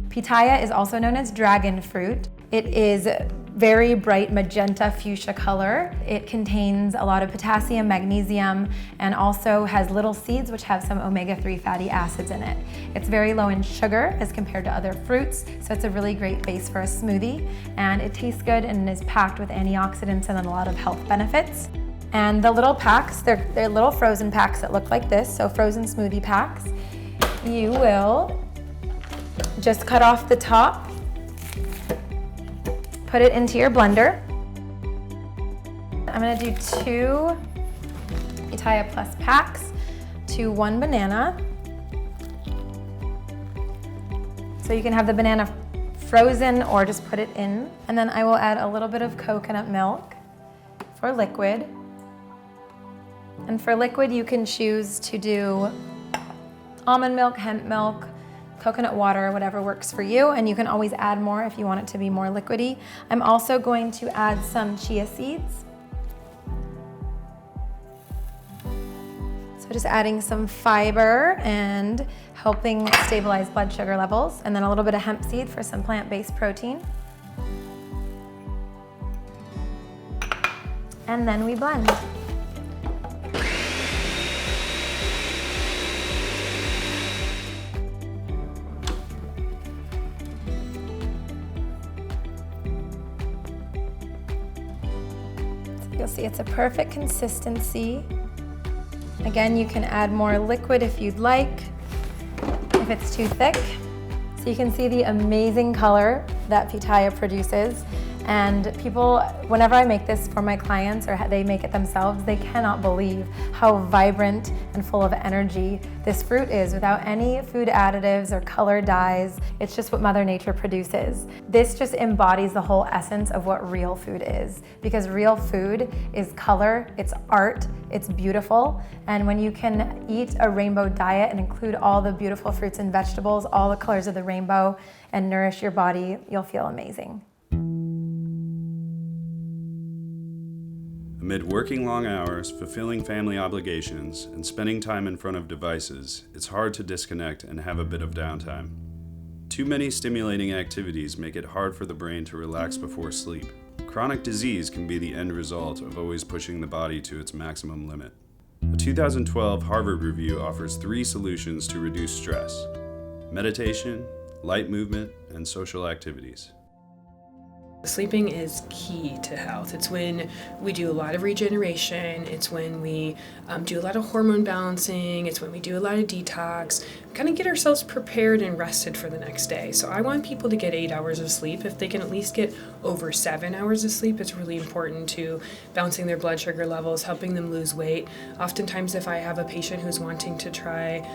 Pitaya is also known as dragon fruit. It is very bright magenta fuchsia color. It contains a lot of potassium, magnesium, and also has little seeds which have some omega-3 fatty acids in it. It's very low in sugar as compared to other fruits, so it's a really great base for a smoothie. And it tastes good and is packed with antioxidants and a lot of health benefits. And the little packs, they're little frozen packs that look like this, so frozen smoothie packs. You will just cut off the top, put it into your blender. I'm gonna do 2 Pitaya Plus packs to 1 banana. So you can have the banana frozen or just put it in. And then I will add a little bit of coconut milk for liquid. And for liquid, you can choose to do almond milk, hemp milk, coconut water, whatever works for you. And you can always add more if you want it to be more liquidy. I'm also going to add some chia seeds. So just adding some fiber and helping stabilize blood sugar levels. And then a little bit of hemp seed for some plant-based protein. And then we blend. You'll see it's a perfect consistency. Again, you can add more liquid if you'd like, if it's too thick. So you can see the amazing color that pitaya produces. And people, whenever I make this for my clients or they make it themselves, they cannot believe how vibrant and full of energy this fruit is without any food additives or color dyes. It's just what Mother Nature produces. This just embodies the whole essence of what real food is, because real food is color, it's art, it's beautiful. And when you can eat a rainbow diet and include all the beautiful fruits and vegetables, all the colors of the rainbow, and nourish your body, you'll feel amazing. Amid working long hours, fulfilling family obligations, and spending time in front of devices, it's hard to disconnect and have a bit of downtime. Too many stimulating activities make it hard for the brain to relax before sleep. Chronic disease can be the end result of always pushing the body to its maximum limit. A 2012 Harvard review offers 3 solutions to reduce stress: meditation, light movement, and social activities. Sleeping is key to health. It's when we do a lot of regeneration, it's when we do a lot of hormone balancing, it's when we do a lot of detox, kind of get ourselves prepared and rested for the next day. So I want people to get 8 hours of sleep. If they can at least get over 7 hours of sleep, it's really important to balancing their blood sugar levels, helping them lose weight. Oftentimes if I have a patient who's wanting to try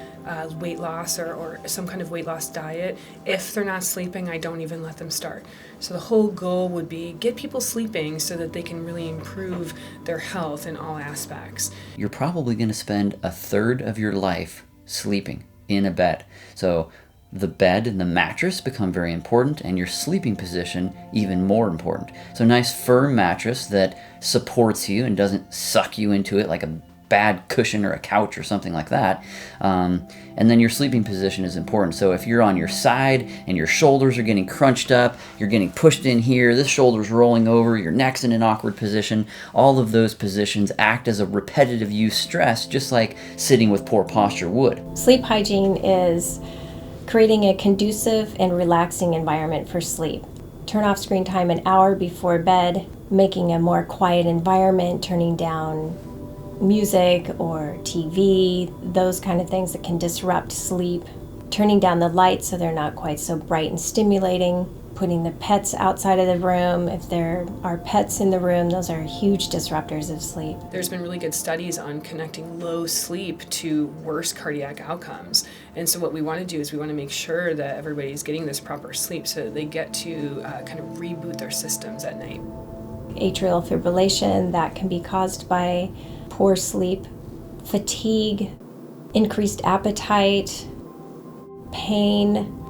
weight loss or some kind of weight loss diet, if they're not sleeping, I don't even let them start. So the whole goal would be get people sleeping so that they can really improve their health in all aspects. You're probably going to spend a third of your life sleeping in a bed. So the bed and the mattress become very important, and your sleeping position even more important. So a nice firm mattress that supports you and doesn't suck you into it like a bad cushion or a couch or something like that. And then your sleeping position is important. So if you're on your side and your shoulders are getting crunched up, you're getting pushed in here, this shoulder's rolling over, your neck's in an awkward position, all of those positions act as a repetitive use stress, just like sitting with poor posture would. Sleep hygiene is creating a conducive and relaxing environment for sleep. Turn off screen time an hour before bed, making a more quiet environment, turning down music or TV, those kind of things that can disrupt sleep. Turning down the lights so they're not quite so bright and stimulating. Putting the pets outside of the room. If there are pets in the room, those are huge disruptors of sleep. There's been really good studies on connecting low sleep to worse cardiac outcomes. And so what we want to do is we want to make sure that everybody's getting this proper sleep so that they get to kind of reboot their systems at night. Atrial fibrillation, that can be caused by poor sleep, fatigue, increased appetite, pain,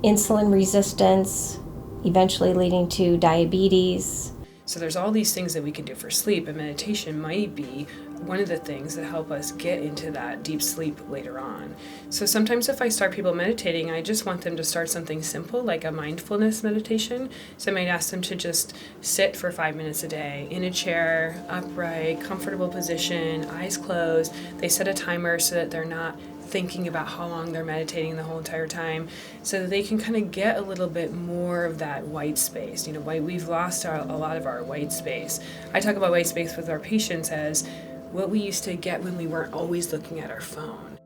insulin resistance, eventually leading to diabetes. So there's all these things that we can do for sleep, and meditation might be one of the things that help us get into that deep sleep later on. So sometimes if I start people meditating, I just want them to start something simple like a mindfulness meditation. So I might ask them to just sit for 5 minutes a day in a chair, upright, comfortable position, eyes closed. They set a timer so that they're not thinking about how long they're meditating the whole entire time, so that they can kind of get a little bit more of that white space. You know, we've lost a lot of our white space. I talk about white space with our patients as what we used to get when we weren't always looking at our phone.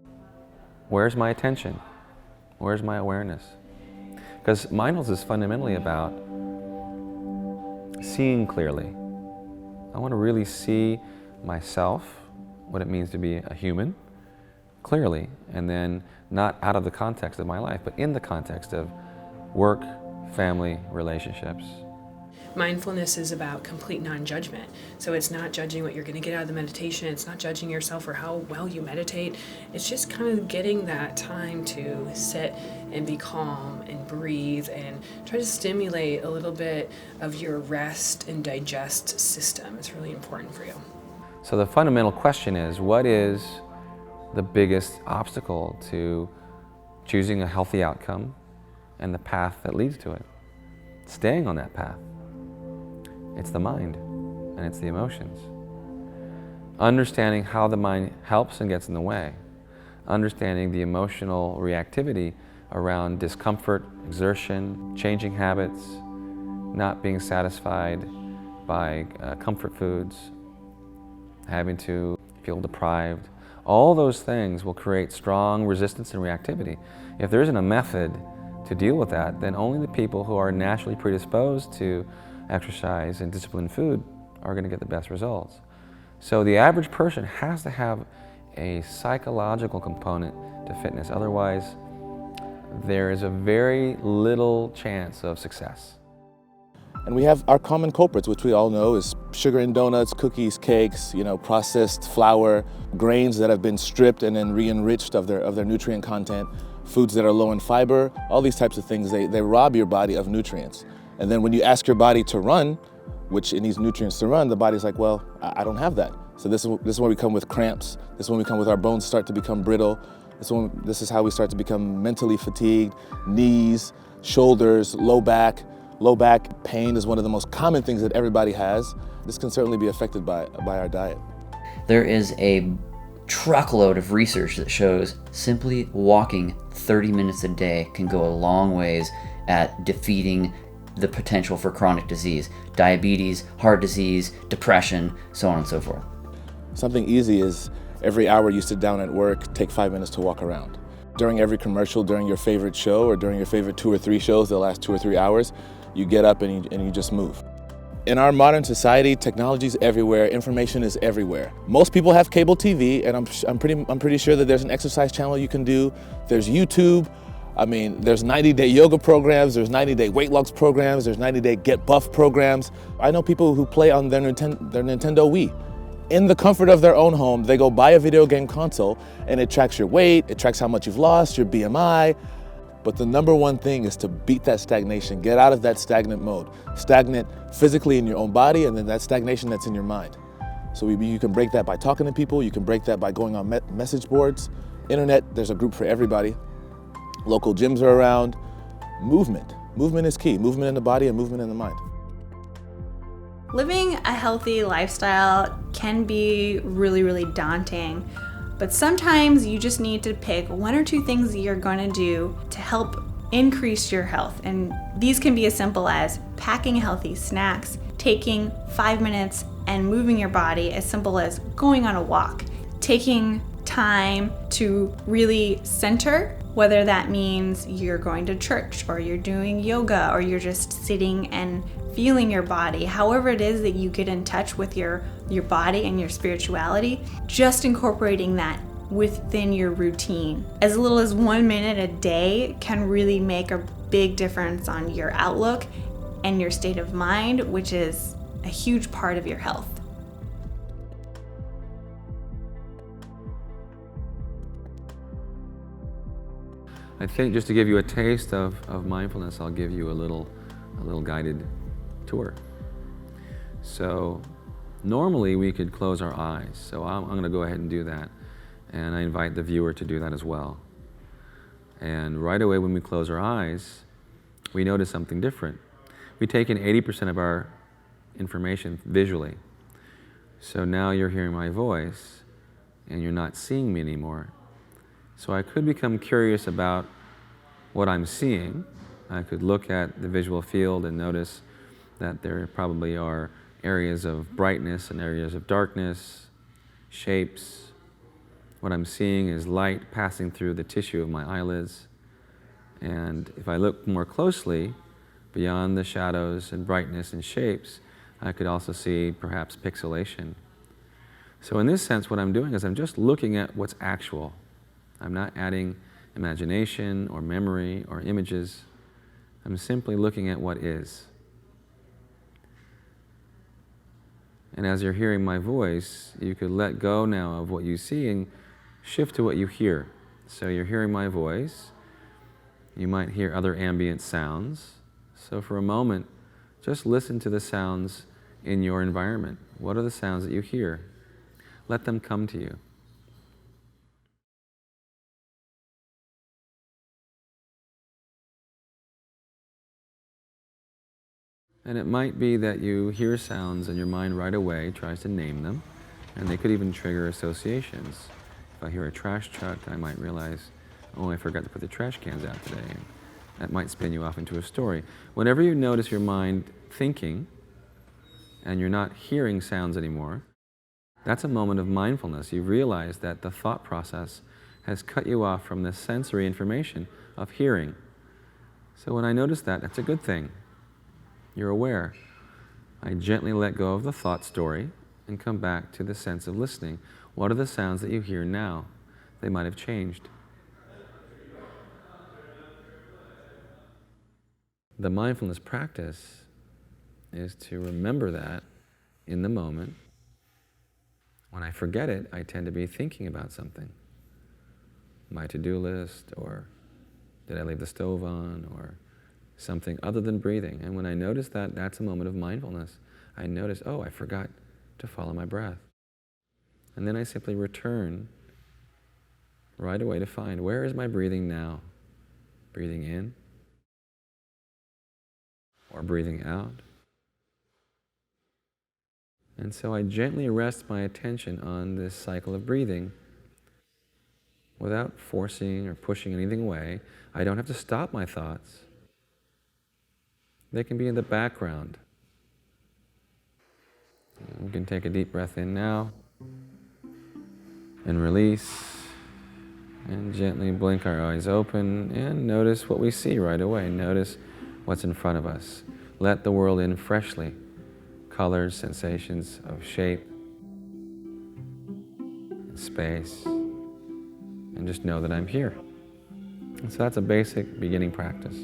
Where's my attention? Where's my awareness? Because mindfulness is fundamentally about seeing clearly. I want to really see myself, what it means to be a human, clearly, and then not out of the context of my life, but in the context of work, family, relationships. Mindfulness is about complete non-judgment. So it's not judging what you're going to get out of the meditation. It's not judging yourself for how well you meditate. It's just kind of getting that time to sit and be calm and breathe and try to stimulate a little bit of your rest and digest system. It's really important for you. So the fundamental question is, what is the biggest obstacle to choosing a healthy outcome and the path that leads to it? Staying on that path. It's the mind, and it's the emotions. Understanding how the mind helps and gets in the way. Understanding the emotional reactivity around discomfort, exertion, changing habits, not being satisfied by comfort foods, having to feel deprived. All those things will create strong resistance and reactivity. If there isn't a method to deal with that, then only the people who are naturally predisposed to exercise and disciplined food are going to get the best results. So the average person has to have a psychological component to fitness. Otherwise, there is a very little chance of success. And we have our common culprits, which we all know is sugar in donuts, cookies, cakes, processed flour, grains that have been stripped and then re-enriched of their nutrient content, foods that are low in fiber, all these types of things, they rob your body of nutrients. And then when you ask your body to run, which it needs nutrients to run, the body's like, well, I don't have that. So this is when we come with cramps. This is when we come with our bones start to become brittle. This is how we start to become mentally fatigued. Knees, shoulders, low back. Low back pain is one of the most common things that everybody has. This can certainly be affected by our diet. There is a truckload of research that shows simply walking 30 minutes a day can go a long ways at defeating the potential for chronic disease, diabetes, heart disease, depression, so on and so forth. Something easy is every hour you sit down at work, take 5 minutes to walk around. During every commercial, during your favorite show, or during your favorite 2 or 3 shows the last 2 or 3 hours, you get up and you just move. In our modern society, technology is everywhere, information is everywhere. Most people have cable TV, and I'm pretty sure that there's an exercise channel you can do. There's YouTube. I mean, there's 90-day yoga programs, there's 90-day weight loss programs, there's 90-day get buff programs. I know people who play on their Nintendo Wii. In the comfort of their own home, they go buy a video game console and it tracks your weight, it tracks how much you've lost, your BMI. But the number one thing is to beat that stagnation, get out of that stagnant mode. Stagnant physically in your own body, and then that stagnation that's in your mind. So you can break that by talking to people, you can break that by going on message boards. Internet, there's a group for everybody. Local gyms are around. Movement. Movement is key. Movement in the body and movement in the mind. Living a healthy lifestyle can be really, really daunting, but sometimes you just need to pick 1 or 2 things that you're going to do to help increase your health. And these can be as simple as packing healthy snacks, taking 5 minutes and moving your body, as simple as going on a walk, taking time to really center, whether that means you're going to church or you're doing yoga or you're just sitting and feeling your body. However it is that you get in touch with your body and your spirituality, just incorporating that within your routine. As little as 1 minute a day can really make a big difference on your outlook and your state of mind, which is a huge part of your health. I think just to give you a taste of mindfulness, I'll give you a little guided tour. So normally we could close our eyes, so I'm going to go ahead and do that, and I invite the viewer to do that as well. And right away when we close our eyes, we notice something different. We take in 80% of our information visually. So now you're hearing my voice and you're not seeing me anymore. So I could become curious about what I'm seeing. I could look at the visual field and notice that there probably are areas of brightness and areas of darkness, shapes. What I'm seeing is light passing through the tissue of my eyelids. And if I look more closely, beyond the shadows and brightness and shapes, I could also see perhaps pixelation. So in this sense, what I'm doing is I'm just looking at what's actual. I'm not adding imagination or memory or images. I'm simply looking at what is. And as you're hearing my voice, you could let go now of what you see and shift to what you hear. So you're hearing my voice. You might hear other ambient sounds. So for a moment, just listen to the sounds in your environment. What are the sounds that you hear? Let them come to you. And it might be that you hear sounds and your mind right away tries to name them, and they could even trigger associations. If I hear a trash truck, I might realize, oh, I forgot to put the trash cans out today. And that might spin you off into a story. Whenever you notice your mind thinking, and you're not hearing sounds anymore, that's a moment of mindfulness. You realize that the thought process has cut you off from the sensory information of hearing. So when I notice that, that's a good thing. You're aware. I gently let go of the thought story and come back to the sense of listening. What are the sounds that you hear now? They might have changed. The mindfulness practice is to remember that in the moment. When I forget it, I tend to be thinking about something. My to-do list, or did I leave the stove on, or something other than breathing. And when I notice that, that's a moment of mindfulness. I notice, oh, I forgot to follow my breath. And then I simply return right away to find, where is my breathing now? Breathing in or breathing out? And so I gently rest my attention on this cycle of breathing without forcing or pushing anything away. I don't have to stop my thoughts. They can be in the background. You can take a deep breath in now and release, and gently blink our eyes open and notice what we see right away. Notice what's in front of us. Let the world in freshly. Colors, sensations of shape, and space, and just know that I'm here. And so that's a basic beginning practice.